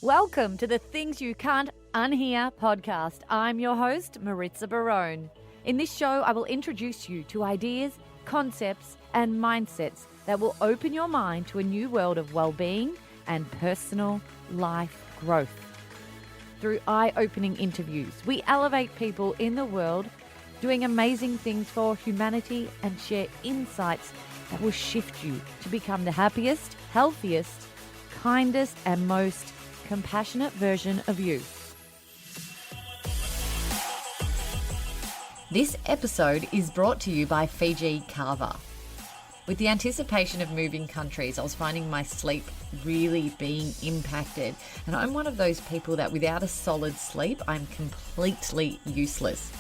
Welcome to the Things You Can't Unhear podcast. I'm your host, Maritza Barone. In this show, I will introduce you to ideas, concepts, and mindsets that will open your mind to a new world of well-being and personal life growth. Through eye-opening interviews, we elevate people in the world doing amazing things for humanity and share insights that will shift you to become the happiest, healthiest, kindest, and most compassionate version of you. This episode is brought to you by Fiji Kava. With the anticipation of moving countries, I was finding my sleep really being impacted. And I'm one of those people that without a solid sleep, I'm completely useless.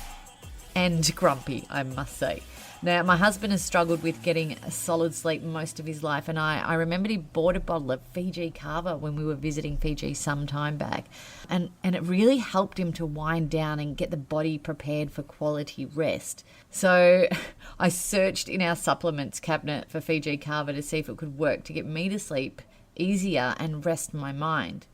And grumpy, I must say. Now, my husband has struggled with getting a solid sleep most of his life, and I remembered he bought a bottle of Fiji Kava when we were visiting Fiji some time back, and it really helped him to wind down and get the body prepared for quality rest. So I searched in our supplements cabinet for Fiji Kava to see if it could work to get me to sleep easier and rest my mind.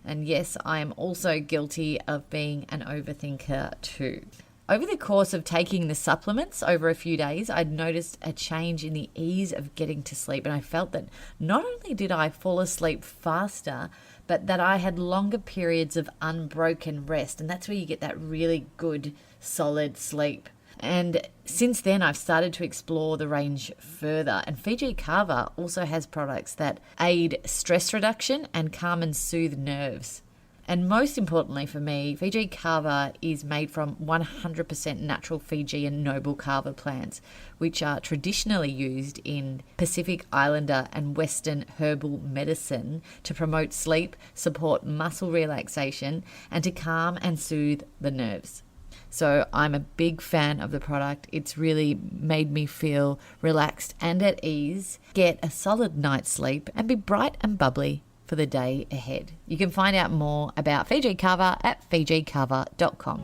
And yes, I am also guilty of being an overthinker too. Over the course of taking the supplements over a few days, I'd noticed a change in the ease of getting to sleep. And I felt that not only did I fall asleep faster, but that I had longer periods of unbroken rest. And that's where you get that really good, solid sleep. And since then, I've started to explore the range further. And Fiji Kava also has products that aid stress reduction and calm and soothe nerves. And most importantly for me, Fiji Kava is made from 100% natural Fijian noble kava plants, which are traditionally used in Pacific Islander and Western herbal medicine to promote sleep, support muscle relaxation, and to calm and soothe the nerves. So I'm a big fan of the product. It's really made me feel relaxed and at ease, get a solid night's sleep, and be bright and bubbly for the day ahead. You can find out more about Fiji Kava at fijikava.com.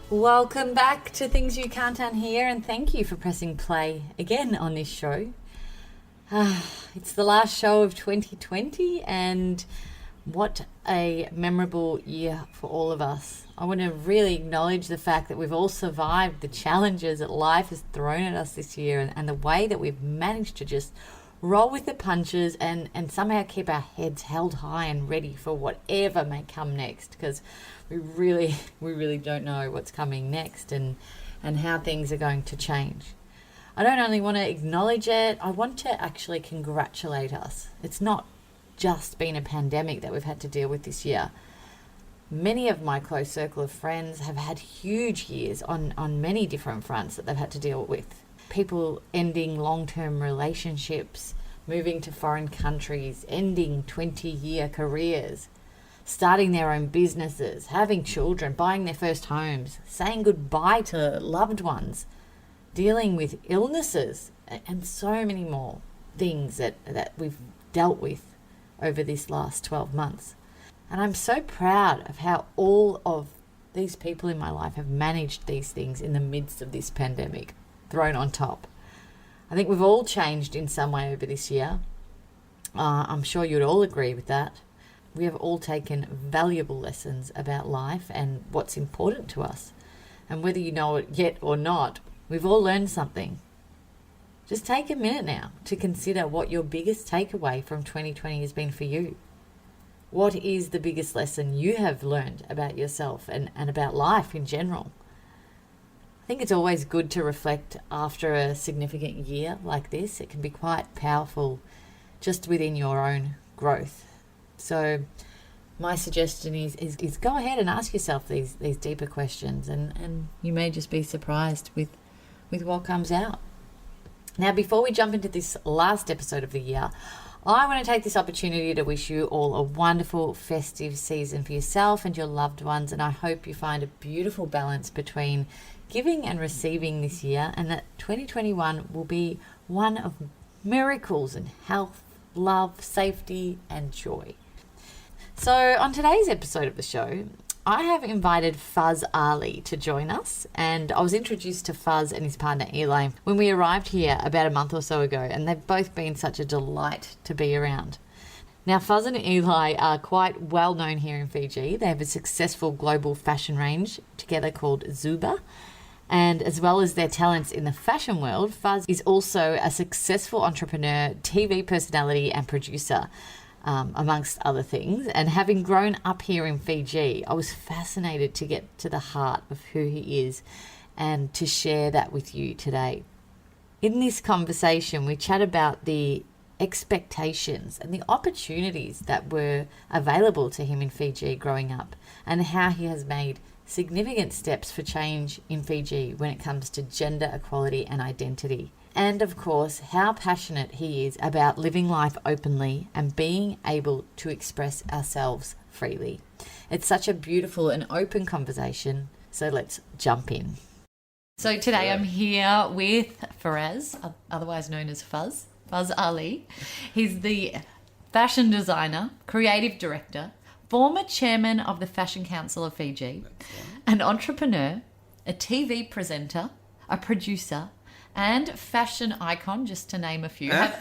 Welcome back to Things You Can't Unhear, and thank you for pressing play again on this show. It's the last show of 2020, and what a memorable year for all of us. I want to really acknowledge the fact that we've all survived the challenges that life has thrown at us this year, and the way that we've managed to just roll with the punches and somehow keep our heads held high and ready for whatever may come next, because we really don't know what's coming next and how things are going to change. I don't only want to acknowledge it, I want to actually congratulate us. It's not just been a pandemic that we've had to deal with this year. Many of my close circle of friends have had huge years on many different fronts that they've had to deal with. People ending long-term relationships, moving to foreign countries, ending 20-year careers, starting their own businesses, having children, buying their first homes, saying goodbye to loved ones, dealing with illnesses, and so many more things that we've dealt with over this last 12 months. And I'm so proud of how all of these people in my life have managed these things in the midst of this pandemic thrown on top. I think we've all changed in some way over this year. I'm sure you'd all agree with that. We have all taken valuable lessons about life and what's important to us. And whether you know it yet or not, we've all learned something. Just take a minute now to consider what your biggest takeaway from 2020 has been for you. What is the biggest lesson you have learned about yourself and about life in general? I think it's always good to reflect after a significant year like this. It can be quite powerful just within your own growth. So my suggestion is go ahead and ask yourself these deeper questions, and you may just be surprised with what comes out. Now, before we jump into this last episode of the year, I want to take this opportunity to wish you all a wonderful festive season for yourself and your loved ones, and I hope you find a beautiful balance between giving and receiving this year, and that 2021 will be one of miracles and health, love, safety, and joy. So on today's episode of the show, I have invited Fuzz Ali to join us, and I was introduced to Fuzz and his partner Ilai when we arrived here about a month or so ago, and they've both been such a delight to be around. Now, Fuzz and Ilai are quite well known here in Fiji. They have a successful global fashion range together called Zuber. And as well as their talents in the fashion world, Fuzz is also a successful entrepreneur, TV personality and producer, amongst other things. And having grown up here in Fiji, I was fascinated to get to the heart of who he is and to share that with you today. In this conversation, we chat about the expectations and the opportunities that were available to him in Fiji growing up, and how he has made significant steps for change in Fiji when it comes to gender equality and identity. And of course, how passionate he is about living life openly and being able to express ourselves freely. It's such a beautiful and open conversation, so let's jump in. So today I'm here with Fuzz, otherwise known as Fuzz Ali. He's the fashion designer, creative director, former chairman of the Fashion Council of Fiji, an entrepreneur, a TV presenter, a producer, and fashion icon, just to name a few. Have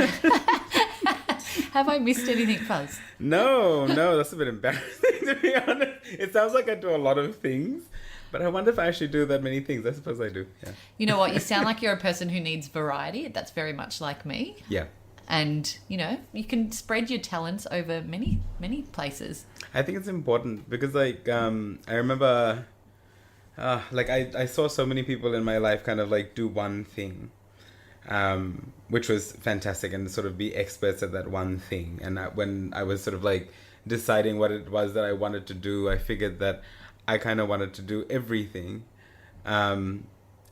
I missed anything, Fuzz? No, that's a bit embarrassing, to be honest. It sounds like I do a lot of things, but I wonder if I actually do that many things. I suppose I do, yeah. You know what? You sound like you're a person who needs variety. That's very much like me. Yeah. And, you know, you can spread your talents over many, many places. I think it's important because, like, I remember, I saw so many people in my life kind of, like, do one thing, which was fantastic, and sort of be experts at that one thing. And when I was sort of, like, deciding what it was that I wanted to do, I figured that I kind of wanted to do everything.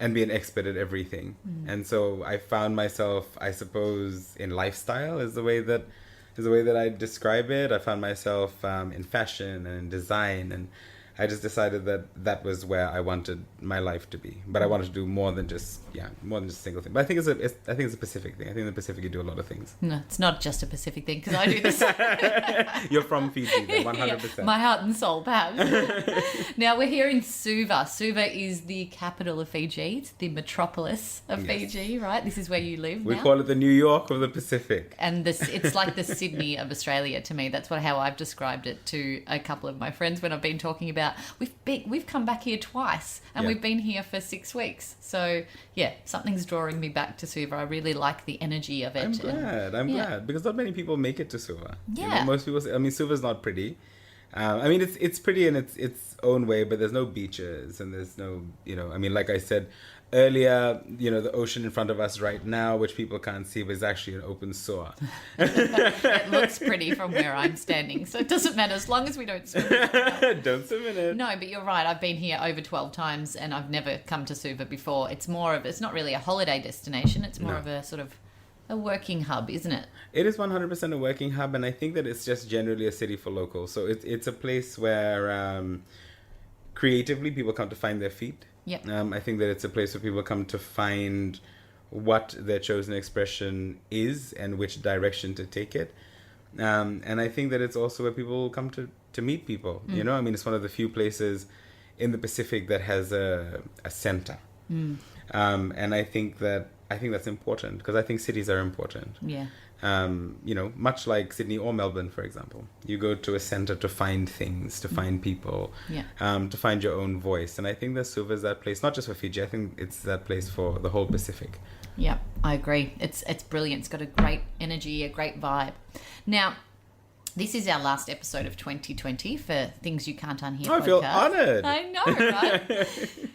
And be an expert at everything. And so I found myself, I suppose, in lifestyle is the way that I describe it. I found myself in fashion and in design, and I just decided that was where I wanted my life to be. But I wanted to do more than just a single thing. But I think it's a Pacific thing. I think in the Pacific you do a lot of things. No, it's not just a Pacific thing, because I do this. You're from Fiji, then, 100%. Yeah, my heart and soul, perhaps. Now we're here in Suva. Suva is the capital of Fiji. It's the metropolis of Fiji, right? This is where you live. We call it the New York of the Pacific. And it's like the Sydney of Australia to me. That's how I've described it to a couple of my friends when I've been talking about. We've come back here twice, and we've been here for 6 weeks. So yeah, something's drawing me back to Suva. I really like the energy of it. I'm glad because not many people make it to Suva. Yeah, you know, most people say, Suva's not pretty. It's pretty in its own way, but there's no beaches and there's no, like I said earlier, the ocean in front of us right now, which people can't see, but is actually an open sore. It looks pretty from where I'm standing, so it doesn't matter as long as we don't swim in it. Don't swim in it. No, but you're right. I've been here over 12 times and I've never come to Suva before. It's not really a holiday destination. It's more of a sort of a working hub, isn't it? It is 100% a working hub, and I think that it's just generally a city for locals. So it's a place where creatively people come to find their feet. Yep. I think that it's a place where people come to find what their chosen expression is and which direction to take it. And I think that it's also where people come to meet people. It's one of the few places in the Pacific that has a center. And I think that's important because I think cities are important. Yeah. Much like Sydney or Melbourne, for example. You go to a center to find things, to find people, to find your own voice. And I think that Suva is that place, not just for Fiji, I think it's that place for the whole Pacific. Yeah, I agree. It's brilliant. It's got a great energy, a great vibe. Now, this is our last episode of 2020 for Things You Can't Unhear podcast. I feel honoured. I know, right?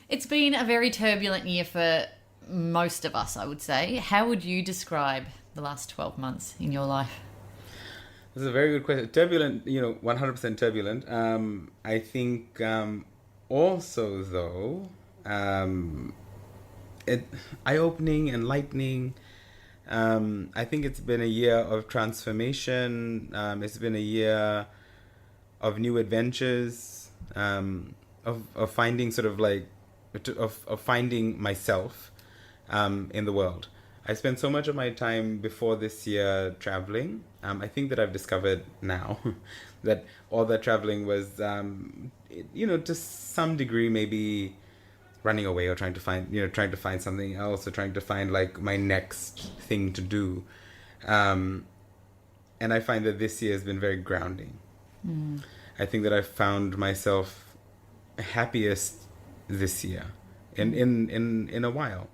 It's been a very turbulent year for most of us, I would say. How would you describe the last 12 months in your life? This is a very good question. Turbulent, 100% turbulent. I think also, though, eye-opening, enlightening. I think it's been a year of transformation. It's been a year of new adventures, of finding sort of like, of finding myself in the world. I spent so much of my time before this year traveling. I think that I've discovered now that all that traveling was, to some degree, maybe running away or trying to find something else, or trying to find like my next thing to do. And I find that this year has been very grounding. I think that I've found myself happiest this year in a while.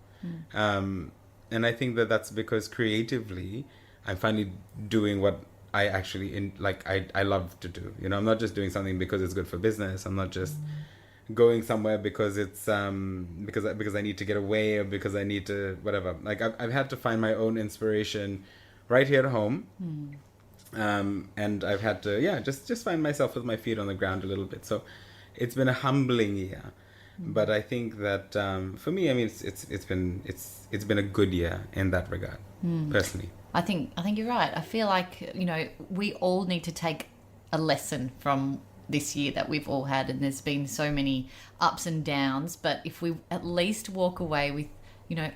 And I think that that's because creatively I'm finally doing what I actually I love to do. I'm not just doing something because it's good for business. I'm not just going somewhere because it's because I need to get away, or because I need to whatever. Like I've had to find my own inspiration right here at home. And I've had to just find myself with my feet on the ground a little bit. So it's been a humbling year. But I think that for me, I mean, it's been a good year in that regard, personally. I think you're right. I feel like we all need to take a lesson from this year that we've all had, and there's been so many ups and downs. But if we at least walk away with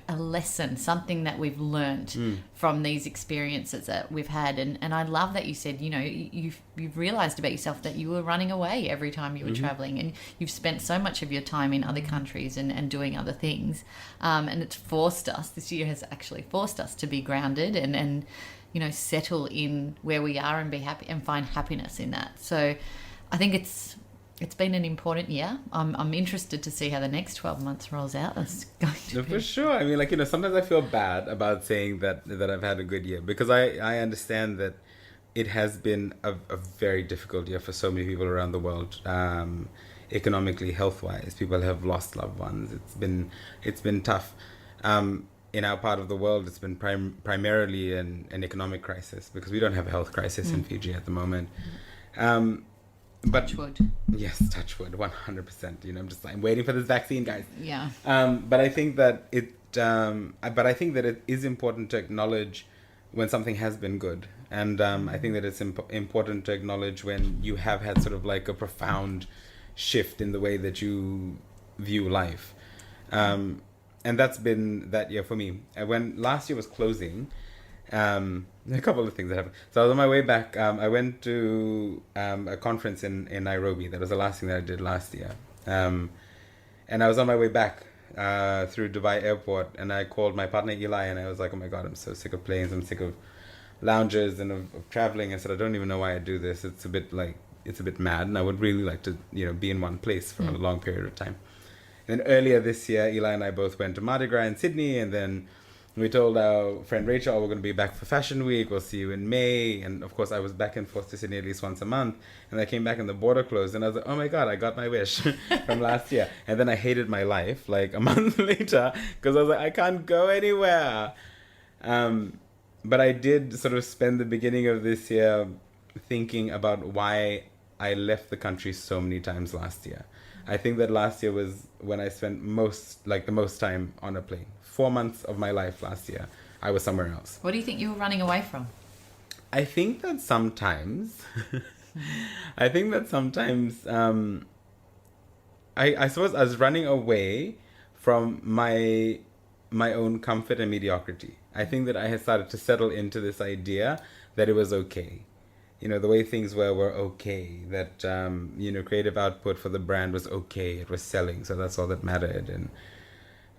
a lesson, something that we've learned from these experiences that we've had. And I love that you said, you've realized about yourself that you were running away every time you were traveling, and you've spent so much of your time in other countries and doing other things. And it's this year has actually forced us to be grounded and settle in where we are and be happy and find happiness in that. So I think it's been an important year. I'm interested to see how the next 12 months rolls out. It's going to be... For sure. I mean, sometimes I feel bad about saying that I've had a good year, because I understand that it has been a very difficult year for so many people around the world, economically, health-wise. People have lost loved ones. It's been tough. In our part of the world, it's been primarily an economic crisis, because we don't have a health crisis in Fiji at the moment. But touch wood. Yes, touch wood, 100%. I'm waiting for this vaccine, guys. Yeah. But I think that it is important to acknowledge when something has been good, and I think that it's important to acknowledge when you have had sort of like a profound shift in the way that you view life, and that's been that year for me. When last year was closing. A couple of things that happened. So I was on my way back. I went to a conference in Nairobi. That was the last thing that I did last year. And I was on my way back through Dubai airport, and I called my partner Eli, and I was like, oh my God, I'm so sick of planes. I'm sick of lounges and of traveling. I said, I don't even know why I do this. It's a bit mad, and I would really like to be in one place for a long period of time. And then earlier this year, Eli and I both went to Mardi Gras in Sydney, and then we told our friend Rachel, we're going to be back for Fashion Week. We'll see you in May. And of course, I was back and forth to Sydney at least once a month. And I came back and the border closed. And I was like, oh my God, I got my wish from last year. And then I hated my life like a month later, because I was like, I can't go anywhere. But I did sort of spend the beginning of this year thinking about why I left the country so many times last year. I think that last year was when I spent the most time on a plane. 4 months of my life last year, I was somewhere else. What do you think you were running away from? I think that sometimes, I suppose I was running away from my own comfort and mediocrity. I think that I had started to settle into this idea that it was okay. The way things were okay. That, creative output for the brand was okay. It was selling, so that's all that mattered. And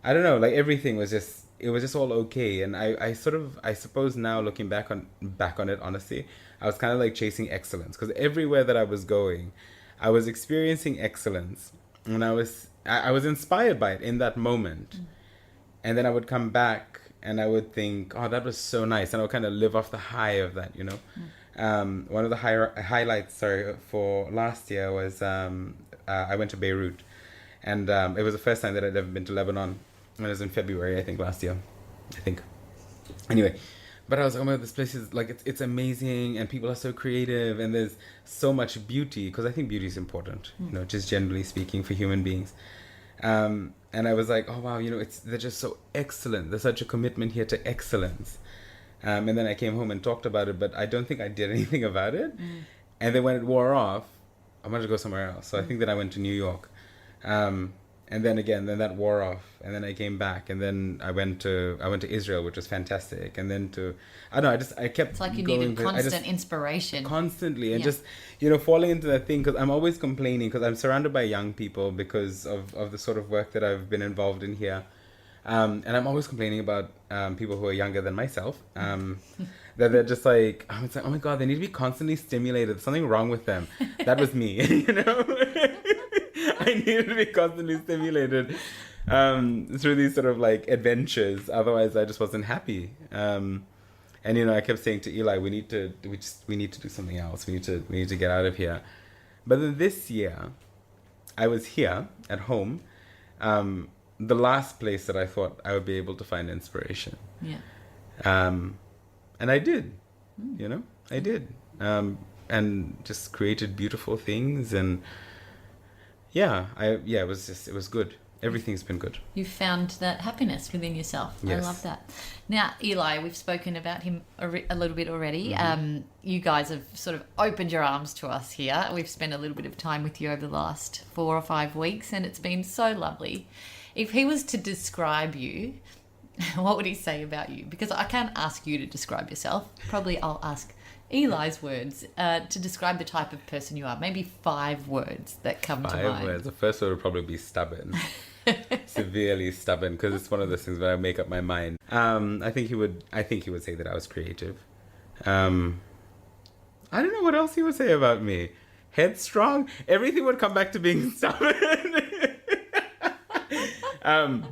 I don't know, like everything was just all okay. And I suppose now looking back on it, honestly, I was kind of like chasing excellence, because everywhere that I was going, I was experiencing excellence, and I was inspired by it in that moment. And then I would come back and I would think, oh, that was so nice. And I would kind of live off the high of that, One of the highlights, for last year was I went to Beirut. And it was the first time that I'd ever been to Lebanon. It was in February, I think, last year. Anyway, but I was like, oh my God, this place is like, it's amazing, and people are so creative, and there's so much beauty, because I think beauty is important, just generally speaking, for human beings. And I was like, oh wow, they're just so excellent. There's such a commitment here to excellence. And then I came home and talked about it, but I don't think I did anything about it. And then when it wore off, I wanted to go somewhere else. So I think that I went to New York. and then that wore off, and then I came back, and then I went to Israel, which was fantastic, and then I don't know, I kept It's like you going needed constant inspiration. constantly, and Yeah. just falling into that thing, because I'm always complaining, because I'm surrounded by young people because of the sort of work that I've been involved in here, and I'm always complaining about people who are younger than myself, that they're just like, it's like, oh my god, they need to be constantly stimulated. There's something wrong with them. That was me, I needed to be constantly stimulated through these sort of like adventures. Otherwise, I just wasn't happy. And I kept saying to Eli, we need to do something else. We need to get out of here. But then this year, I was here at home, the last place that I thought I would be able to find inspiration. Yeah. And I did. I did. And just created beautiful things, and it was good. Everything's been good. You found that happiness within yourself. Yes. I love that. Now, Eli, we've spoken about him a little bit already. Mm-hmm. You guys have sort of opened your arms to us here. We've spent a little bit of time with you over the last 4 or 5 weeks, and it's been so lovely. If he was to describe you, what would he say about you? Because I can't ask you to describe yourself. Probably I'll ask Eli's words to describe the type of person you are. Maybe 5 words that come to mind. 5 words. The first word would probably be stubborn. Severely stubborn, because it's one of those things where I make up my mind. I think he would say that I was creative. I don't know what else he would say about me. Headstrong. Everything would come back to being stubborn.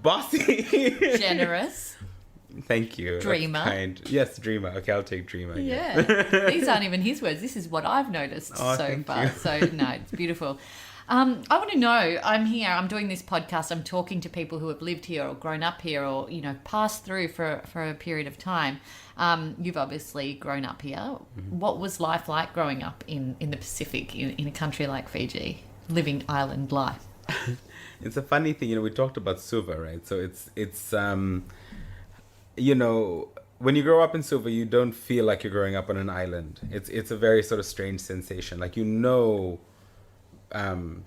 Bossy. Generous. Thank you. Dreamer. Kind. Yes, dreamer. Okay, I'll take dreamer. Yeah. These aren't even his words. This is what I've noticed so far. You. So, no, it's beautiful. I want to know, I'm here, I'm doing this podcast, I'm talking to people who have lived here or grown up here or, passed through for a period of time. You've obviously grown up here. Mm-hmm. What was life like growing up in the Pacific, in a country like Fiji, living island life? It's a funny thing, we talked about Zuber, right? So it's when you grow up in Zuber, you don't feel like you're growing up on an island. It's a very sort of strange sensation. Like,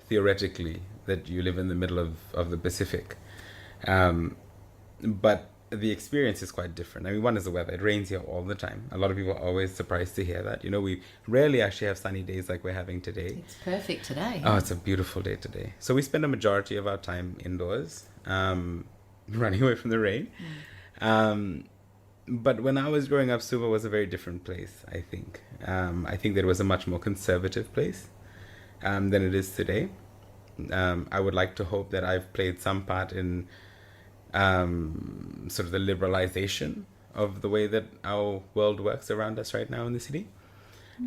theoretically, that you live in the middle of the Pacific. But the experience is quite different. I mean, one is the weather. It rains here all the time. A lot of people are always surprised to hear that. We rarely actually have sunny days like we're having today. It's perfect today. Oh, it's a beautiful day today. So we spend a majority of our time indoors, running away from the rain. But when I was growing up, Zuber was a very different place, I think. I think that it was a much more conservative place than it is today. I would like to hope that I've played some part in sort of the liberalization of the way that our world works around us right now in the city.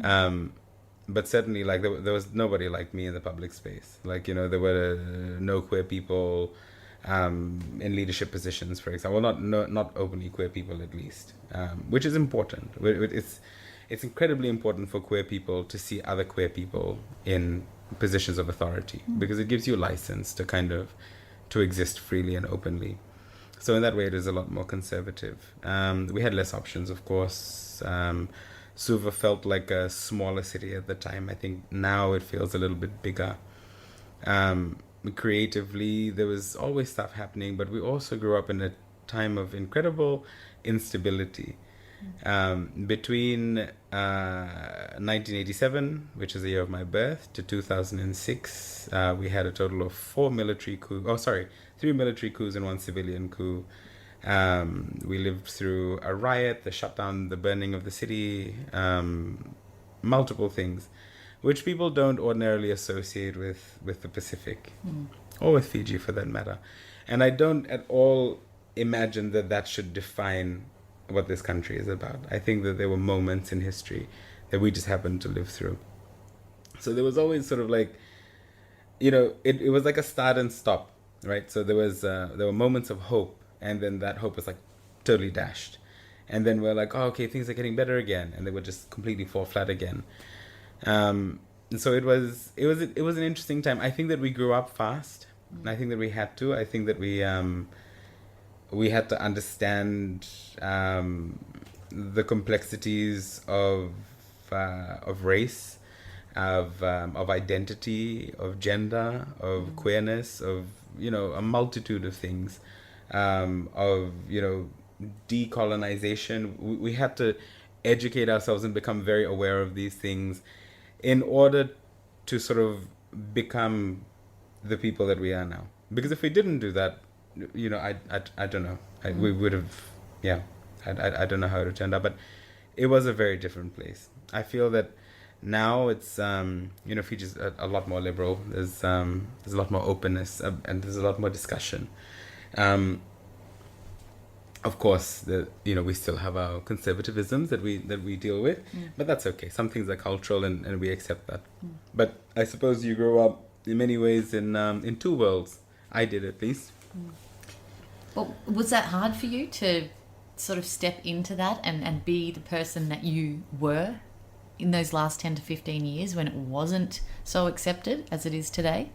But certainly, like, there was nobody like me in the public space. Like, there were no queer people in leadership positions, for example. Well, not openly queer people, at least, which is important. It's incredibly important for queer people to see other queer people in positions of authority, because it gives you license to to exist freely and openly. So in that way, it is a lot more conservative. We had less options, of course. Suva felt like a smaller city at the time. I think now it feels a little bit bigger. Creatively, there was always stuff happening, but we also grew up in a time of incredible instability. Between 1987, which is the year of my birth, to 2006, we had a total of 3 military coups and 1 civilian coup. We lived through a riot, the shutdown, the burning of the city, multiple things, which people don't ordinarily associate with the Pacific, or with Fiji for that matter. And I don't at all imagine that should define what this country is about. I think that there were moments in history that we just happened to live through. So there was always sort of like, it was like a start and stop, right? So there were moments of hope, and then that hope was like totally dashed. And then we're like, oh, okay, things are getting better again, and they would just completely fall flat again. So it was an interesting time. I think that we grew up fast. I think that we had to. I think that we had to understand the complexities of race, of identity, of gender, of queerness, of a multitude of things, of decolonization. We had to educate ourselves and become very aware of these things in order to sort of become the people that we are now. Because if we didn't do that, I don't know. We would have, I don't know how it would turn out, but it was a very different place. I feel that now it's, Fiji's a lot more liberal. There's a lot more openness, and there's a lot more discussion. Of course, we still have our conservatisms that we deal with, but that's okay. Some things are cultural, and we accept that. But I suppose you grow up in many ways in two worlds. I did, at least. Well, was that hard for you to sort of step into that and be the person that you were in those last 10 to 15 years when it wasn't so accepted as it is today?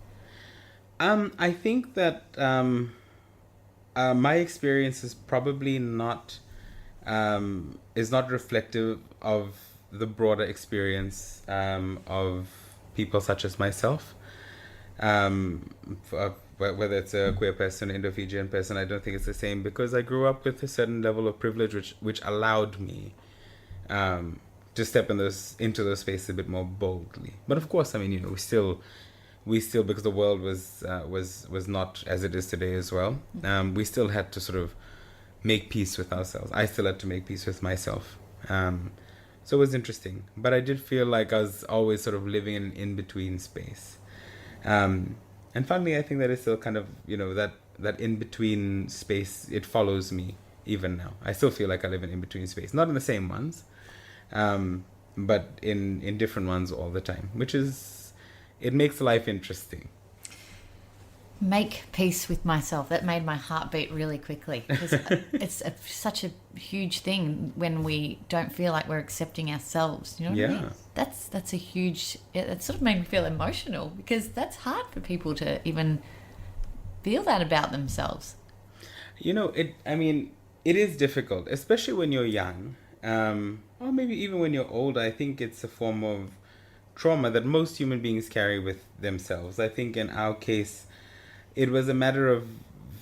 I think that my experience is probably not reflective of the broader experience of people such as myself. Whether it's a queer person, Indo-Fijian person, I don't think it's the same, because I grew up with a certain level of privilege which allowed me to step into those spaces a bit more boldly. But of course, I mean, we still, because the world was not as it is today as well, we still had to sort of make peace with ourselves. I still had to make peace with myself. So it was interesting. But I did feel like I was always sort of living in an in-between space. And finally, I think that it's still kind of, that in-between space, it follows me even now. I still feel like I live in in-between space. Not in the same ones, but in different ones all the time, it makes life interesting. Make peace with myself. That made my heart beat really quickly, because it's such a huge thing when we don't feel like we're accepting ourselves. You know what I mean? That's a huge. It sort of made me feel emotional, because that's hard for people to even feel that about themselves. It is difficult, especially when you're young, or maybe even when you're older. I think it's a form of trauma that most human beings carry with themselves. I think in our case, it was a matter of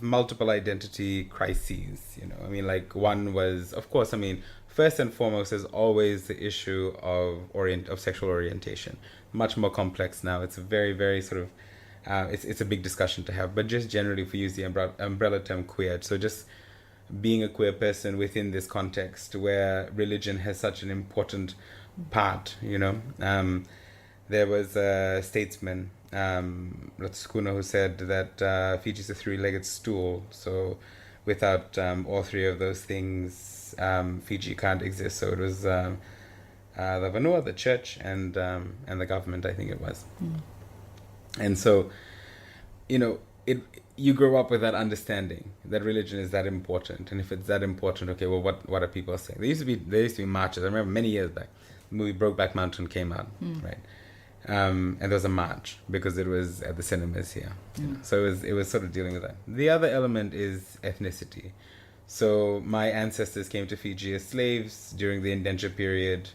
multiple identity crises. One was, of course, first and foremost is always the issue of sexual orientation. Much more complex now. It's a very, very sort of, it's a big discussion to have. But just generally, if we use the umbrella term queer, so just being a queer person within this context where religion has such an important part, there was a statesman, Ratskuna, who said that Fiji is a three-legged stool. So without all three of those things, Fiji can't exist. So it was the Vanua, the church, and the government, I think it was. And so, you grow up with that understanding that religion is that important, and if it's that important, okay, well, what are people saying? There used to be marches. I remember many years back, the movie Brokeback Mountain came out, right? And there was a march because it was at the cinemas here. So it was sort of dealing with that. The other element is ethnicity. So my ancestors came to Fiji as slaves during the indenture period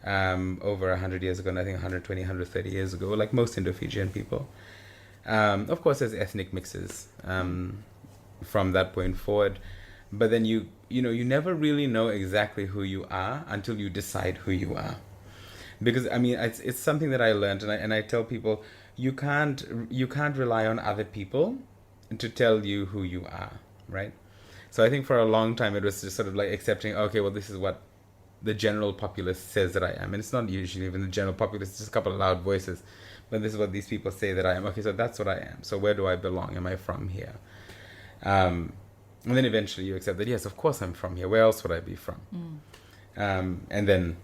over 100 years ago, and I think 120, 130 years ago, like most Indo-Fijian people. Of course, there's ethnic mixes from that point forward. But then you never really know exactly who you are until you decide who you are. Because it's something that I learned, and I tell people, you can't rely on other people to tell you who you are, right? So I think for a long time it was just sort of like accepting, okay, well, this is what the general populace says that I am, and it's not usually even the general populace; it's just a couple of loud voices, but this is what these people say that I am. Okay, so that's what I am. So where do I belong? Am I from here? And then eventually you accept that, yes, of course I'm from here. Where else would I be from? And then,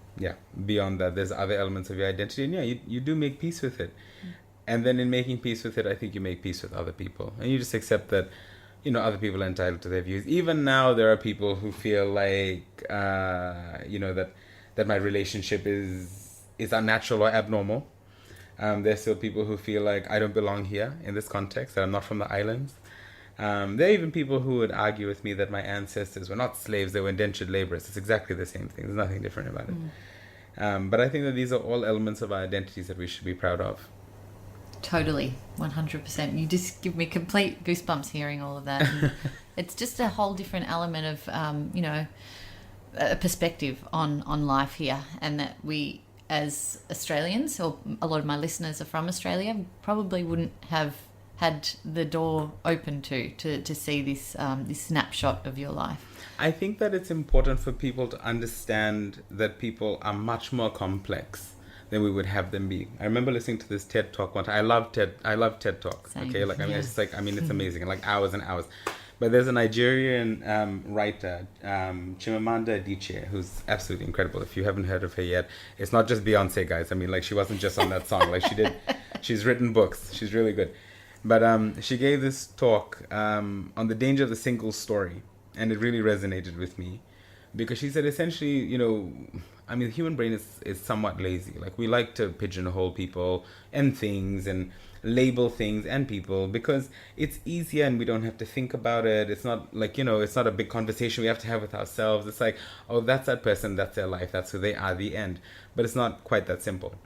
beyond that, there's other elements of your identity. And you do make peace with it. And then in making peace with it, I think you make peace with other people. And you just accept that, other people are entitled to their views. Even now, there are people who feel like, that my relationship is unnatural or abnormal. There's still people who feel like I don't belong here in this context, that I'm not from the islands. There are even people who would argue with me that my ancestors were not slaves, they were indentured laborers. It's exactly the same thing. There's nothing different about it. But I think that these are all elements of our identities that we should be proud of. Totally, 100%. You just give me complete goosebumps hearing all of that. And it's just a whole different element of, a perspective on life here, and that we, as Australians, or a lot of my listeners are from Australia, probably wouldn't have had the door open to see this snapshot of your life. I think that it's important for people to understand that people are much more complex than we would have them be. I remember listening to this TED Talk one time. I love TED Talks. Same, okay, like I mean, yeah. it's just like, I mean, it's amazing, like hours and hours. But there's a Nigerian writer, Chimamanda Adichie, who's absolutely incredible. If you haven't heard of her yet, it's not just Beyonce, guys. I mean, like, she wasn't just on that song. Like, she's written books. She's really good. But she gave this talk on the danger of the single story, and it really resonated with me, because she said essentially, I mean, the human brain is somewhat lazy. Like, we like to pigeonhole people and things and label things and people because it's easier and we don't have to think about it. It's not like, it's not a big conversation we have to have with ourselves. It's like, oh, that's that person, that's their life, that's who they are, the end. But it's not quite that simple.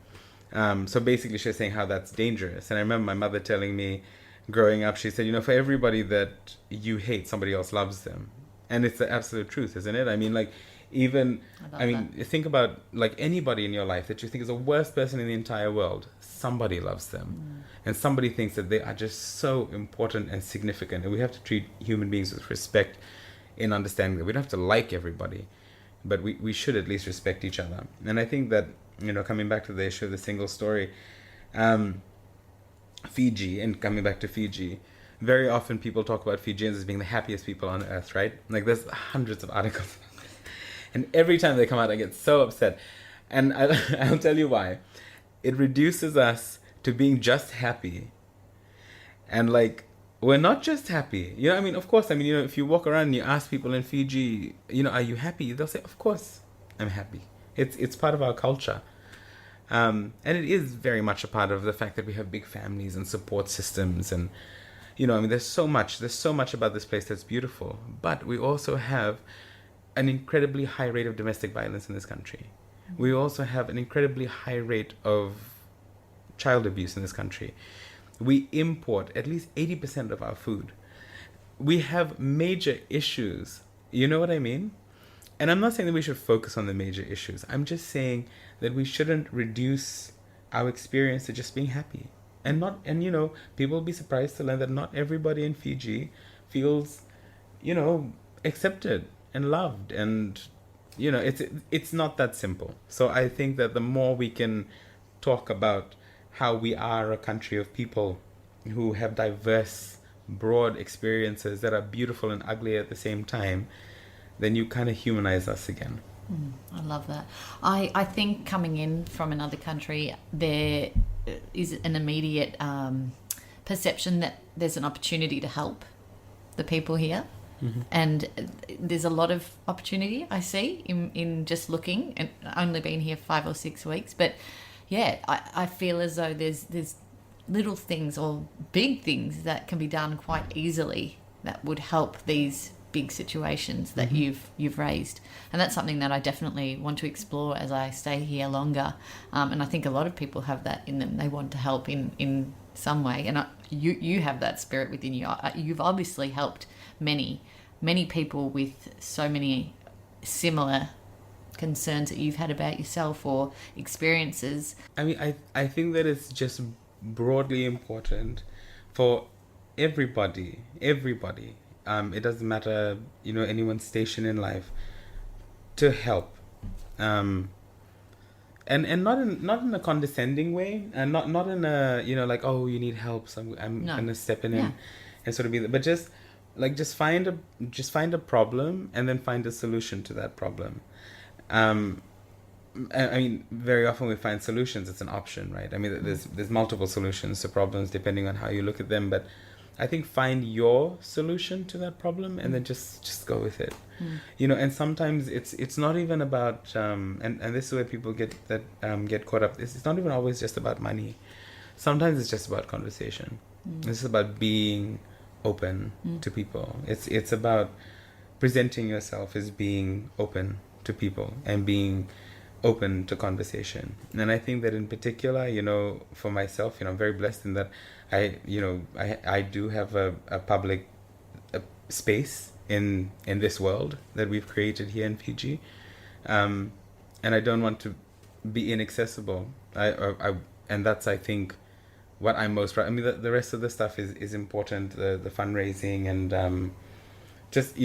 So basically she was saying how that's dangerous. And I remember my mother telling me growing up, she said, for everybody that you hate, somebody else loves them. And it's the absolute truth, isn't it? I mean, like, think about like anybody in your life that you think is the worst person in the entire world. Somebody loves them. And somebody thinks that they are just so important and significant. And we have to treat human beings with respect in understanding that we don't have to like everybody, but we should at least respect each other. And I think that, coming back to the issue of the single story, Fiji, and coming back to Fiji, very often people talk about Fijians as being the happiest people on earth, right? Like, there's hundreds of articles. And every time they come out, I get so upset. And I'll tell you why. It reduces us to being just happy. And, like, we're not just happy. Of course, if you walk around and you ask people in Fiji, are you happy? They'll say, of course, I'm happy. It's part of our culture. And it is very much a part of the fact that we have big families and support systems. And, there's so much about this place that's beautiful. But we also have an incredibly high rate of domestic violence in this country. We also have an incredibly high rate of child abuse in this country. We import at least 80% of our food. We have major issues. You know what I mean? And I'm not saying that we should focus on the major issues. I'm just saying that we shouldn't reduce our experience to just being happy. People will be surprised to learn that not everybody in Fiji feels, accepted and loved, and it's not that simple. So I think that the more we can talk about how we are a country of people who have diverse, broad experiences that are beautiful and ugly at the same time, then you kind of humanize us again. I love that. I think coming in from another country, there is an immediate perception that there's an opportunity to help the people here. Mm-hmm. And there's a lot of opportunity I see in just looking, and only been here 5 or 6 weeks. But yeah, I feel as though there's little things or big things that can be done quite easily that would help these big situations that you've raised. And that's something that I definitely want to explore as I stay here longer. And I think a lot of people have that in them. They want to help in some way. And you have that spirit within you. You've obviously helped many people with so many similar concerns that you've had about yourself or experiences. I think that it's just broadly important for everybody. It doesn't matter, anyone's station in life, to help. And not in a condescending way, and not in a, like, oh, you need help, so I'm gonna step in and sort of be there. But just find a problem and then find a solution to that problem. Very often we find solutions. It's an option, right? There's multiple solutions to problems depending on how you look at them. But I think find your solution to that problem and then just go with it. And sometimes it's not even about and this is where people get caught up. It's not even always just about money. Sometimes it's just about conversation. This is about being open to people. It's about presenting yourself as being open to people and being open to conversation. And I think that in particular, for myself, I'm very blessed in that I do have a public space in this world that we've created here in Fiji. And I don't want to be inaccessible. And that's, I think, what I'm most proud. I mean, the rest of the stuff is important. The fundraising and just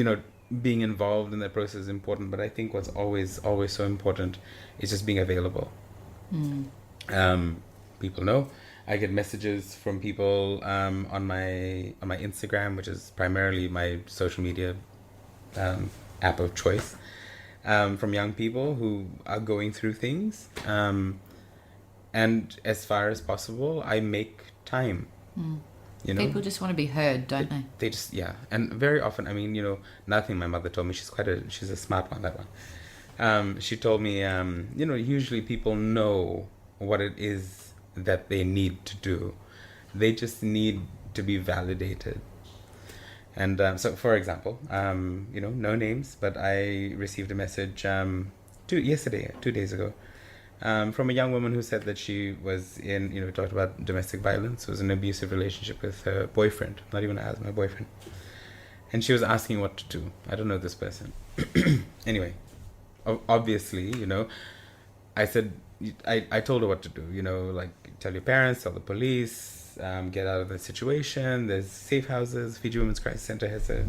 being involved in that process is important. But I think what's always so important is just being available. People know I get messages from people on my Instagram, which is primarily my social media app of choice, from young people who are going through things. And as far as possible, I make time. People just want to be heard, don't they? They just, yeah. And very often, I mean, nothing my mother told me. She's a smart one, that one. She told me, usually people know what it is that they need to do. They just need to be validated. And so, for example, no names, but I received a message 2 days ago, from a young woman who said that she was in, we talked about domestic violence. It was an abusive relationship with her boyfriend, not even my boyfriend. And she was asking what to do. I don't know this person. Anyway, obviously, I said, I told her what to do, like tell your parents, tell the police, get out of the situation. There's safe houses. Fiji Women's Crisis Center has a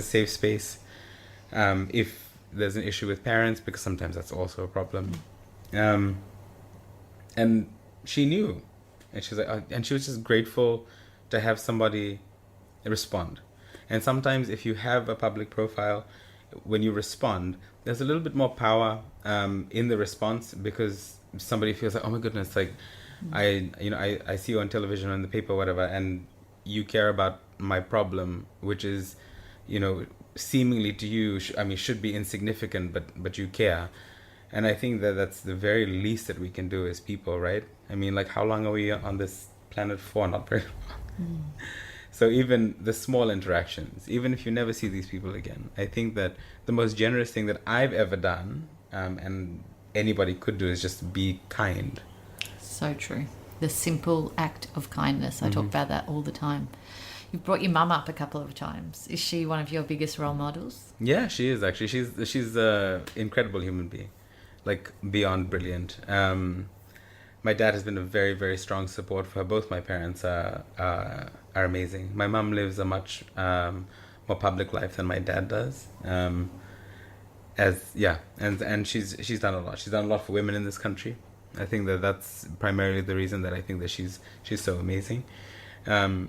safe space. If there's an issue with parents, because sometimes that's also a problem. And she knew, and she was like, and she was just grateful to have somebody respond. And sometimes if you have a public profile, when you respond, there's a little bit more power in the response, because somebody feels like, oh my goodness, like I see you on television or in the paper or whatever, and you care about my problem, which is, seemingly to you, should be insignificant, but you care. And I think that that's the very least that we can do as people, right? I mean, like, how long are we on this planet for? Not very long. So even the small interactions, even if you never see these people again, I think that the most generous thing that I've ever done, and anybody could do, is just be kind. So true. The simple act of kindness. I talk about that all the time. You've brought your mum up a couple of times. Is she one of your biggest role models? Yeah, she is, actually. She's an incredible human being. Like, beyond brilliant. My dad has been a very, very strong support for her. Both my parents are amazing. My mum lives a much more public life than my dad does. And she's done a lot. She's done a lot for women in this country. I think that's primarily the reason that I think that she's so amazing.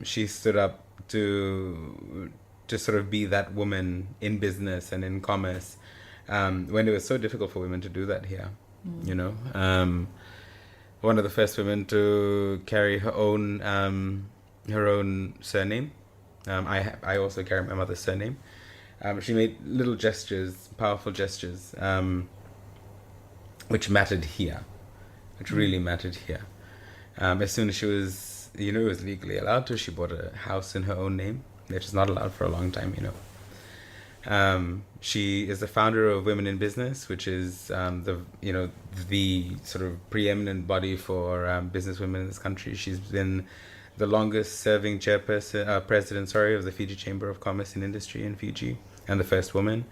She stood up to sort of be that woman in business and in commerce, when it was so difficult for women to do that here. One of the first women to carry her own surname. I also carry my mother's surname. She made little gestures, powerful gestures, which mattered here, which really mattered here. As soon as she was, was legally allowed to, she bought a house in her own name, which is not allowed for a long time, She is the founder of Women in Business, which is the sort of preeminent body for business women in this country. She's been the longest serving president of the Fiji Chamber of Commerce and Industry in Fiji, and the first woman.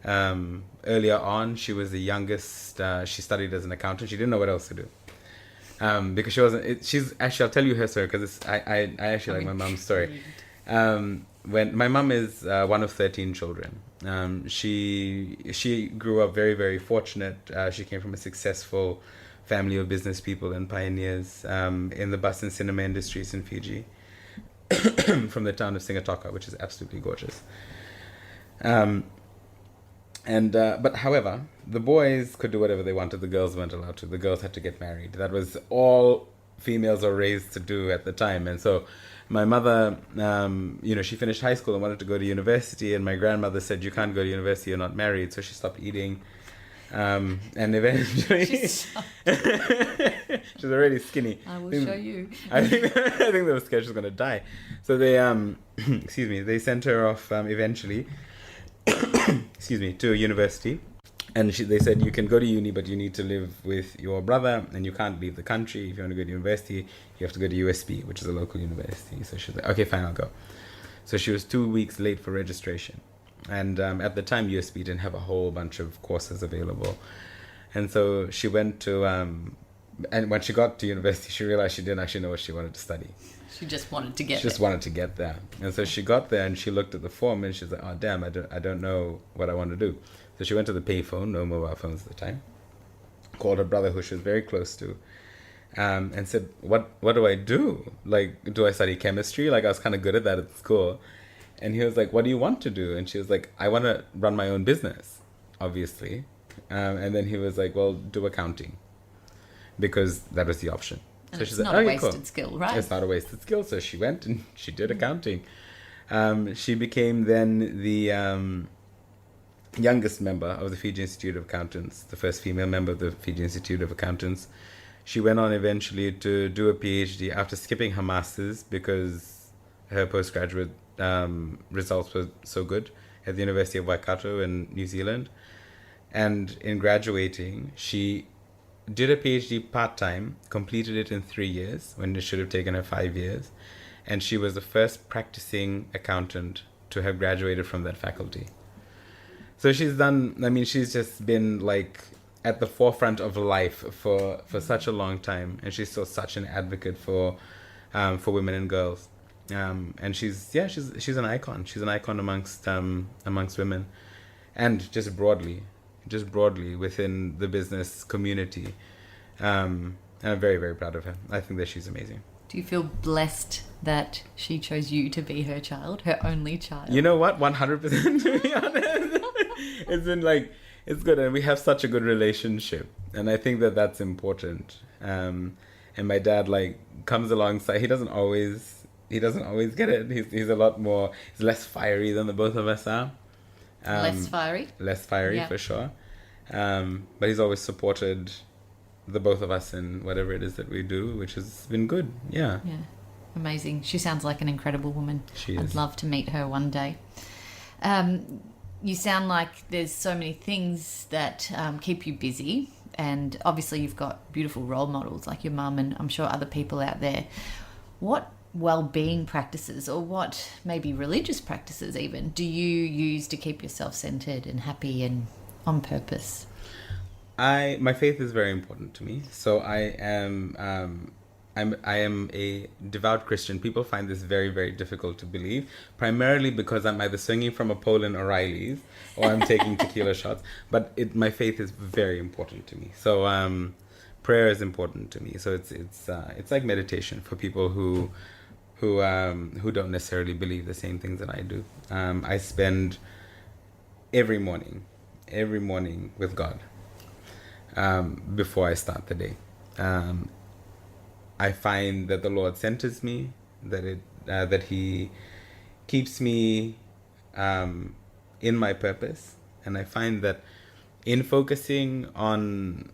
Earlier on, she was the youngest. She studied as an accountant. She didn't know what else to do, because she wasn't. She's actually, I'll tell you her story, because I actually like my mom's story. When my mom is one of 13 children, she grew up very, very fortunate. She came from a successful family of business people and pioneers in the bus and cinema industries in Fiji, from the town of Singatoka, which is absolutely gorgeous. But however, the boys could do whatever they wanted. The girls weren't allowed to. The girls had to get married. That was all females are raised to do at the time. And so my mother, she finished high school and wanted to go to university, and my grandmother said, you can't go to university, you're not married. So she stopped eating. And eventually she's already skinny. I will show you. I think they were scared she was going to die. So they, they sent her off eventually, to a university. And they said, you can go to uni, but you need to live with your brother, and you can't leave the country. If you want to go to university, you have to go to USB, which is a local university. So she was like, okay, fine, I'll go. So she was 2 weeks late for registration. And at the time, USB didn't have a whole bunch of courses available. And so she went to, and when she got to university, she realized she didn't actually know what she wanted to study. She just wanted to get She just wanted to get there. And so she got there and she looked at the form and she's like, oh, damn, I don't know what I want to do. So she went to the payphone, no mobile phones at the time, called her brother, who she was very close to, and said, what do I do? Like, do I study chemistry? Like, I was kind of good at that at school. And he was like, what do you want to do? And she was like, I want to run my own business, obviously. And then he was like, well, do accounting, because that was the option. And so it's she's like, not a wasted skill, right? It's not a wasted skill. So she went and she did accounting. She became then the youngest member of the Fiji Institute of Accountants, the first female member of the Fiji Institute of Accountants. She went on eventually to do a PhD after skipping her master's because her postgraduate results were so good at the University of Waikato in New Zealand. And in graduating, she did a PhD part-time, completed it in 3 years when it should have taken her 5 years. And she was the first practicing accountant to have graduated from that faculty. So she's just been like at the forefront of life for such a long time. And she's still such an advocate for women and girls. And she's an icon. She's an icon amongst women, and just broadly within the business community. And I'm very, very proud of her. I think that she's amazing. Do you feel blessed that she chose you to be her child, her only child? You know what? 100%, to be honest. It's been like, it's good. And we have such a good relationship. And I think that that's important. And my dad comes alongside. He doesn't always get it. He's a lot more, he's less fiery than the both of us are. Less fiery? Less fiery, yeah. For sure. But he's always supported the both of us in whatever it is that we do, which has been good. Yeah. Yeah. Amazing. She sounds like an incredible woman. She is. I'd love to meet her one day. You sound like there's so many things that keep you busy, and obviously you've got beautiful role models like your mum and I'm sure other people out there. What well-being practices, or what maybe religious practices even, do you use to keep yourself centered and happy and on purpose? My faith is very important to me. So I am a devout Christian. People find this very, very difficult to believe, primarily because I'm either swinging from a pole in O'Reilly's or I'm taking tequila shots. But my faith is very important to me. So prayer is important to me. So it's like meditation for people who don't necessarily believe the same things that I do. I spend every morning with God before I start the day. I find that the Lord centers me, that He keeps me in my purpose, and I find that in focusing on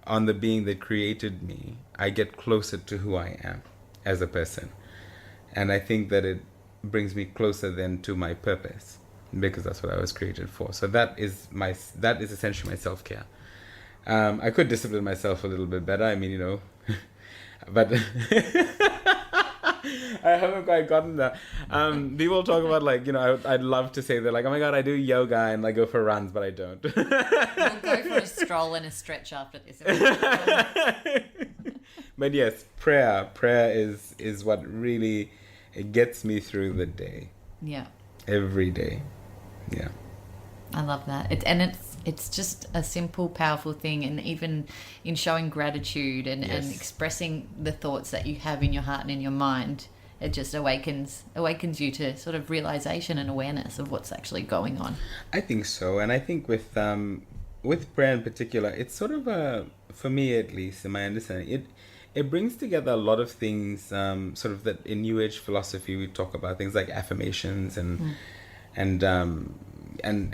the being that created me, I get closer to who I am as a person. And I think that it brings me closer then to my purpose, because that's what I was created for. So that is essentially my self-care. I could discipline myself a little bit better. I mean, but I haven't quite gotten there. People talk about I'd love to say that oh my God, I do yoga and I go for runs, but I don't. We'll go for a stroll and a stretch after this. But yes, prayer is what really, it gets me through the day. Yeah. Every day. Yeah. I love that. It's just a simple, powerful thing, and even in showing gratitude and expressing the thoughts that you have in your heart and in your mind, it just awakens you to sort of realization and awareness of what's actually going on. I think so, and I think with prayer in particular, it's sort of for me at least, in my understanding, it brings together a lot of things, sort of that in New Age philosophy we talk about things like affirmations and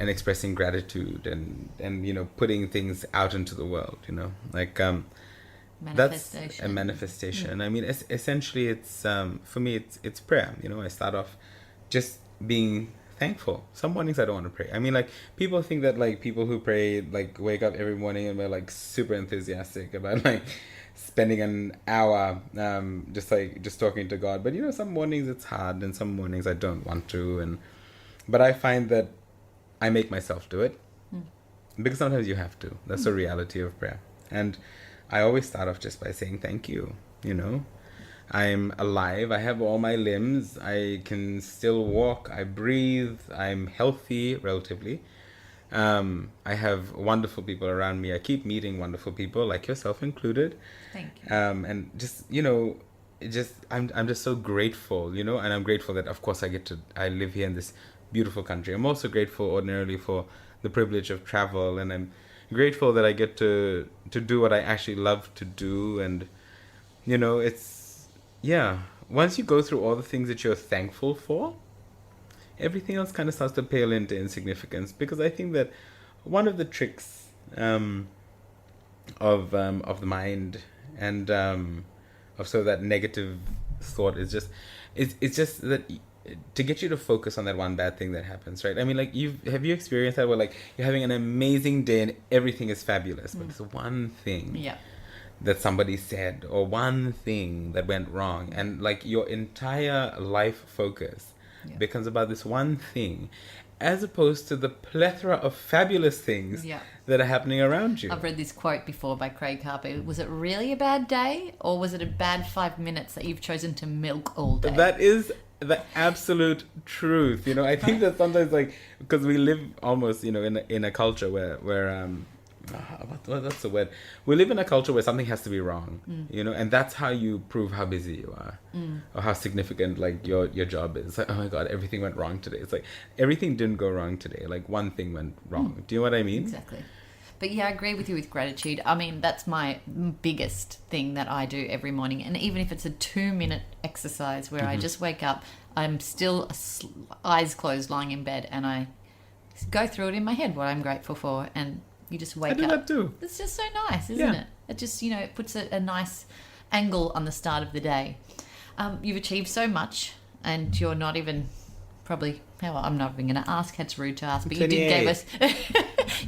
expressing gratitude and putting things out into the world, Manifestation. That's a manifestation. I mean, essentially it's for me it's prayer. I start off just being thankful. Some mornings I don't want to pray. I mean, like, people think that, like, people who pray, like, wake up every morning and they're, like, super enthusiastic about, like, spending an hour just talking to God. But, you know, some mornings it's hard and some mornings I don't want to. But I find that I make myself do it. Because sometimes you have to. That's the reality of prayer. And I always start off just by saying thank you, you know. I'm alive. I have all my limbs. I can still walk. I breathe. I'm healthy, relatively. I have wonderful people around me. I keep meeting wonderful people, like yourself included. Thank you. And just, you know, I'm just so grateful, you know, and I'm grateful that, of course, I live here in this beautiful country. I'm also grateful ordinarily for the privilege of travel, and I'm grateful that I get to do what I actually love to do. And, you know, once you go through all the things that you're thankful for, everything else kind of starts to pale into insignificance. Because I think that one of the tricks of the mind and of sort of that negative thought is just it's just that to get you to focus on that one bad thing that happens, right? I mean, like, have you experienced that where, like, you're having an amazing day and everything is fabulous, but there's one thing that somebody said or one thing that went wrong, and, like, your entire life focus becomes about this one thing, as opposed to the plethora of fabulous things that are happening around you. I've read this quote before by Craig Harper. Was it really a bad day, or was it a bad 5 minutes that you've chosen to milk all day? That is the absolute truth. You know, I think that sometimes, like, because we live almost, you know, in a culture where what's the word? We live in a culture where something has to be wrong, you know, and that's how you prove how busy you are or how significant, like, your job is. Like, oh my God, everything went wrong today. It's like, everything didn't go wrong today. Like, one thing went wrong. Do you know what I mean? Exactly. But yeah, I agree with you with gratitude. I mean, that's my biggest thing that I do every morning. And even if it's a 2-minute exercise where I just wake up, I'm still eyes closed, lying in bed, and I go through it in my head, what I'm grateful for. And you just wake up. I do that too. It's just so nice, isn't it? It just, you know, it puts a nice angle on the start of the day. You've achieved so much, and you're not even probably... Well, I'm not even going to ask. It's rude to ask, but you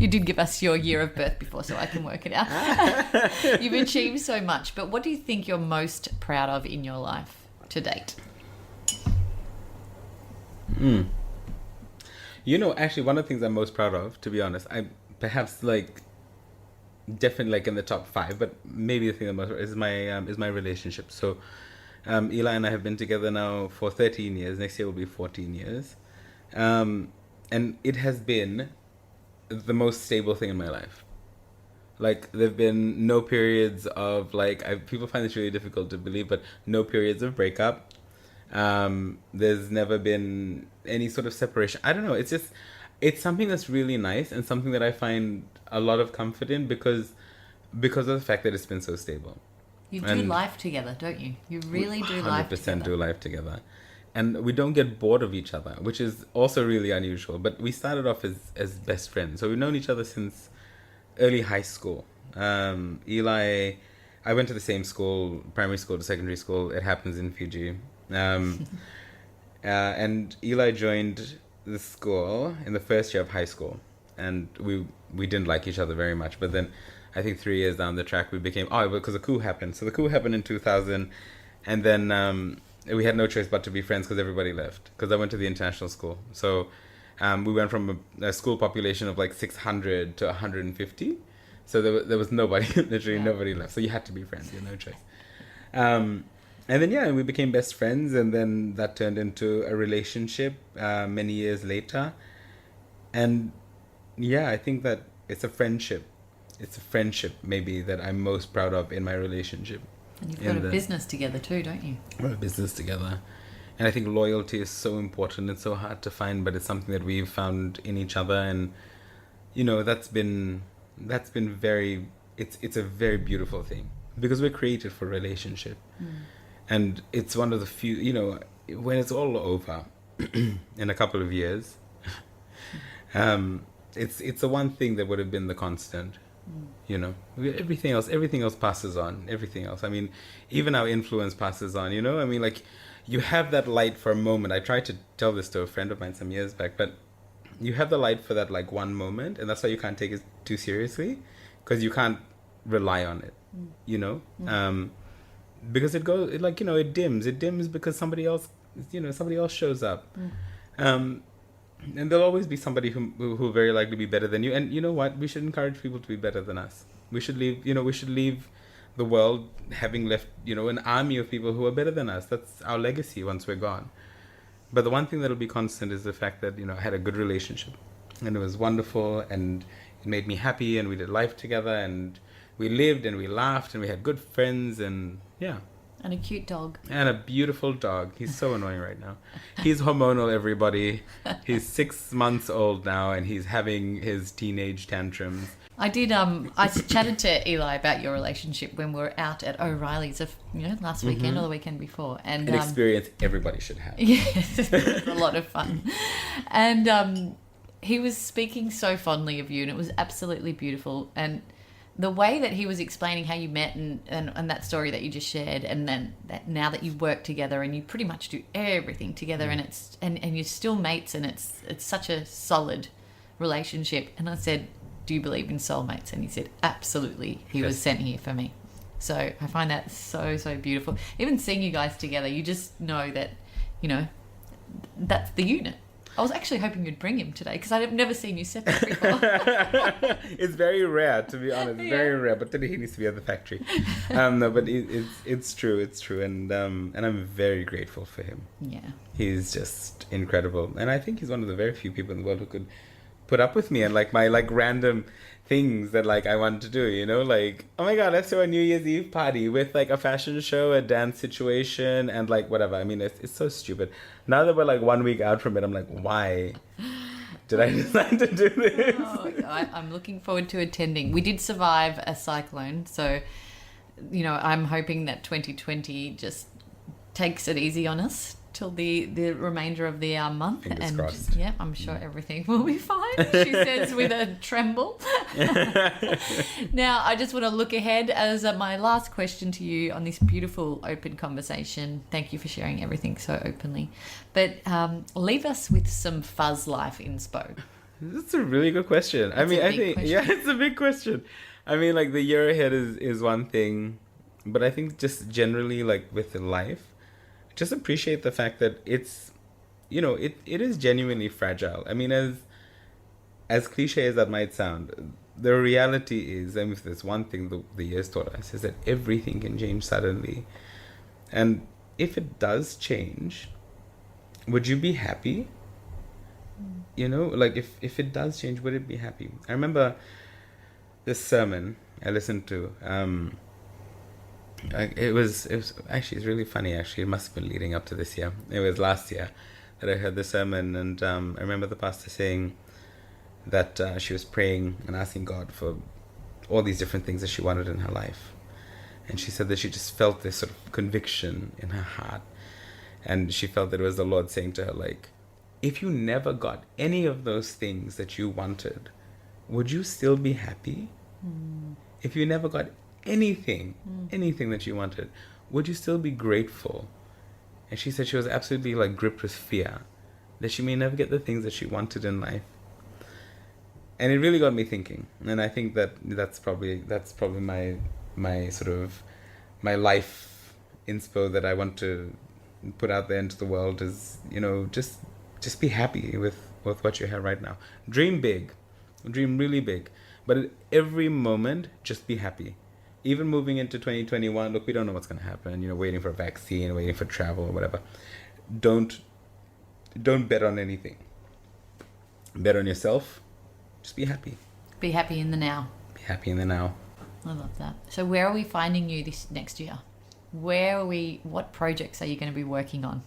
did give us your year of birth before, so I can work it out. You've achieved so much, but what do you think you're most proud of in your life to date? You know, actually, one of the things I'm most proud of, to be honest, I perhaps, like, definitely, like, in the top 5, but maybe the thing I'm most is my relationship. So, Ilai and I have been together now for 13 years. Next year will be 14 years. And it has been the most stable thing in my life. Like, there've been no periods of, like, people find this really difficult to believe, but no periods of breakup. There's never been any sort of separation. I don't know. It's something that's really nice and something that I find a lot of comfort in because of the fact that it's been so stable. You do life together, don't you? You really do life together. 100% do life together. And we don't get bored of each other, which is also really unusual. But we started off as best friends. So we've known each other since early high school. Ilai, I went to the same school, primary school to secondary school. It happens in Fiji. And Ilai joined the school in the first year of high school. And we didn't like each other very much. But then I think 3 years down the track, we became... because the coup happened. So the coup happened in 2000. And then... we had no choice but to be friends because everybody left. Because I went to the international school. So we went from a school population of like 600 to 150. So there was nobody, literally nobody left. So you had to be friends. You had no choice. And then, we became best friends. And then that turned into a relationship many years later. And I think that it's a friendship. It's a friendship maybe that I'm most proud of in my relationship. And you've got a business together too, don't you? We've got a business together. And I think loyalty is so important and so hard to find, but it's something that we've found in each other. And, you know, that's been very, it's a very beautiful thing because we're created for relationship. And it's one of the few, you know, when it's all over in a couple of years, it's the one thing that would have been the constant. You know, everything else passes on. Everything else. I mean, even our influence passes on. You know, I mean, like, you have that light for a moment. I tried to tell this to a friend of mine some years back, but you have the light for that like one moment, and that's why you can't take it too seriously, because you can't rely on it, you know. Because it goes it, like, you know, it dims because somebody else shows up. And there'll always be somebody who will very likely be better than you. And you know what, we should encourage people to be better than us. We should leave the world having left, you know, an army of people who are better than us. That's our legacy once we're gone. But the one thing that'll be constant is the fact that, you know, I had a good relationship, and it was wonderful, and it made me happy, and we did life together, and we lived and we laughed, and we had good friends, and yeah. And a cute dog. And a beautiful dog. He's so annoying right now. He's hormonal, everybody. He's 6 months old now, and he's having his teenage tantrums. I did. I chatted to Eli about your relationship when we were out at O'Reilly's, last weekend or the weekend before, and an experience everybody should have. Yes, it was a lot of fun, and he was speaking so fondly of you, and it was absolutely beautiful. And the way that he was explaining how you met and that story that you just shared, and then that now that you work together and you pretty much do everything together, and it's and you're still mates, and it's such a solid relationship. And I said, do you believe in soulmates? And he said, absolutely. He was sent here for me. So I find that so, so beautiful. Even seeing you guys together, you just know that, you know, that's the unit. I was actually hoping you'd bring him today, because I've never seen you separate before. It's very rare, to be honest. Very rare. But today he needs to be at the factory. No, but it's true. It's true. And I'm very grateful for him. Yeah. He's just incredible. And I think he's one of the very few people in the world who could put up with me and like my like random things that like I want to do, you know, like, oh my god, let's do a New Year's Eve party with like a fashion show, a dance situation, and like whatever. I mean, it's so stupid. Now that we're like 1 week out from it, I'm like, why did I decide to do this? Oh, I'm looking forward to attending. We did survive a cyclone, so, you know, I'm hoping that 2020 just takes it easy on us till the remainder of the month. Fingers crossed. Yeah, I'm sure everything will be fine, she says with a tremble. Now, I just want to look ahead as my last question to you on this beautiful open conversation. Thank you for sharing everything so openly. But leave us with some Fuzz life inspo. That's a really good question. I think, yeah, it's a big question. I mean, like, the year ahead is one thing, but I think just generally, like, with life, just appreciate the fact that it's, you know, it is genuinely fragile. I mean, as cliche as that might sound, the reality is, and if there's one thing the years taught us, is that everything can change suddenly. And if it does change, would you be happy? You know, like, if it does change, would it be happy? I remember this sermon I listened to, it was actually, it's really funny actually. It must have been leading up to this year. It was last year that I heard the sermon, and I remember the pastor saying that she was praying and asking God for all these different things that she wanted in her life. And she said that she just felt this sort of conviction in her heart, and she felt that it was the Lord saying to her, like, if you never got any of those things that you wanted, would you still be happy? If you never got anything that you wanted, would you still be grateful? And she said she was absolutely like gripped with fear that she may never get the things that she wanted in life. And it really got me thinking. And I think that's probably my sort of my life inspo that I want to put out there into the world is, you know, just be happy with what you have right now. Dream big, dream really big, but at every moment just be happy. Even moving into 2021, look, we don't know what's going to happen. You know, waiting for a vaccine, waiting for travel or whatever. Don't bet on anything. Bet on yourself. Just be happy. Be happy in the now. Be happy in the now. I love that. So where are we finding you this next year? What projects are you going to be working on?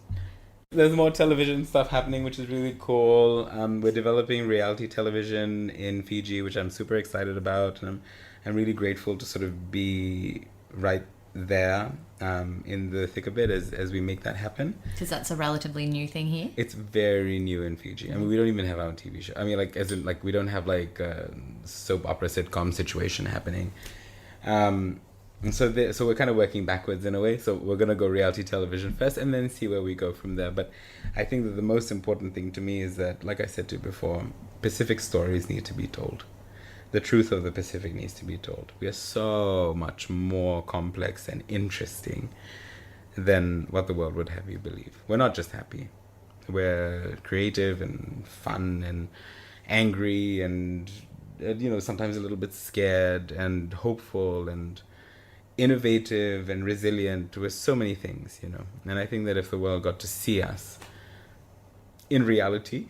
There's more television stuff happening, which is really cool. We're developing reality television in Fiji, which I'm super excited about. And I'm really grateful to sort of be right there in the thick of it as we make that happen. Because that's a relatively new thing here? It's very new in Fiji. I mean, we don't even have our own TV show. I mean, like, as in, like, we don't have, like, a soap opera sitcom situation happening. And so we're kind of working backwards in a way. So we're going to go reality television first and then see where we go from there. But I think that the most important thing to me is that, like I said to you before, Pacific stories need to be told. The truth of the Pacific needs to be told. We are so much more complex and interesting than what the world would have you believe. We're not just happy. We're creative and fun and angry and, sometimes a little bit scared and hopeful and innovative and resilient with so many things, And I think that if the world got to see us in reality,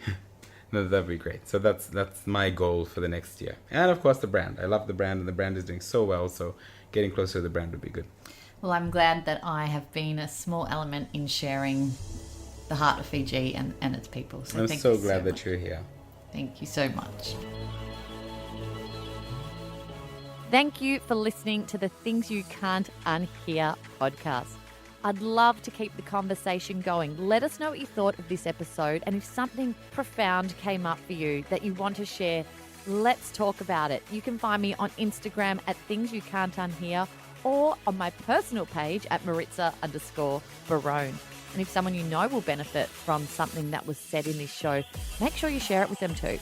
that'd be great. So that's my goal for the next year. And of course the brand. I love the brand, and the brand is doing so well, so getting closer to the brand would be good. Well, I'm glad that I have been a small element in sharing the heart of Fiji and its people. So I'm so glad that you're here. Thank you so much. Thank you for listening to the Things You Can't Unhear podcast. I'd love to keep the conversation going. Let us know what you thought of this episode, and if something profound came up for you that you want to share, let's talk about it. You can find me on Instagram at Things You Can't Unhear, or on my personal page at Maritza_Barone. And if someone you know will benefit from something that was said in this show, make sure you share it with them too.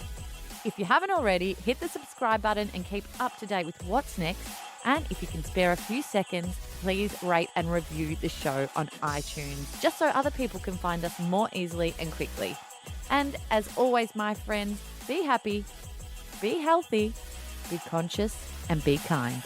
If you haven't already, hit the subscribe button and keep up to date with what's next. And if you can spare a few seconds, please rate and review the show on iTunes, just so other people can find us more easily and quickly. And as always, my friends, be happy, be healthy, be conscious, and be kind.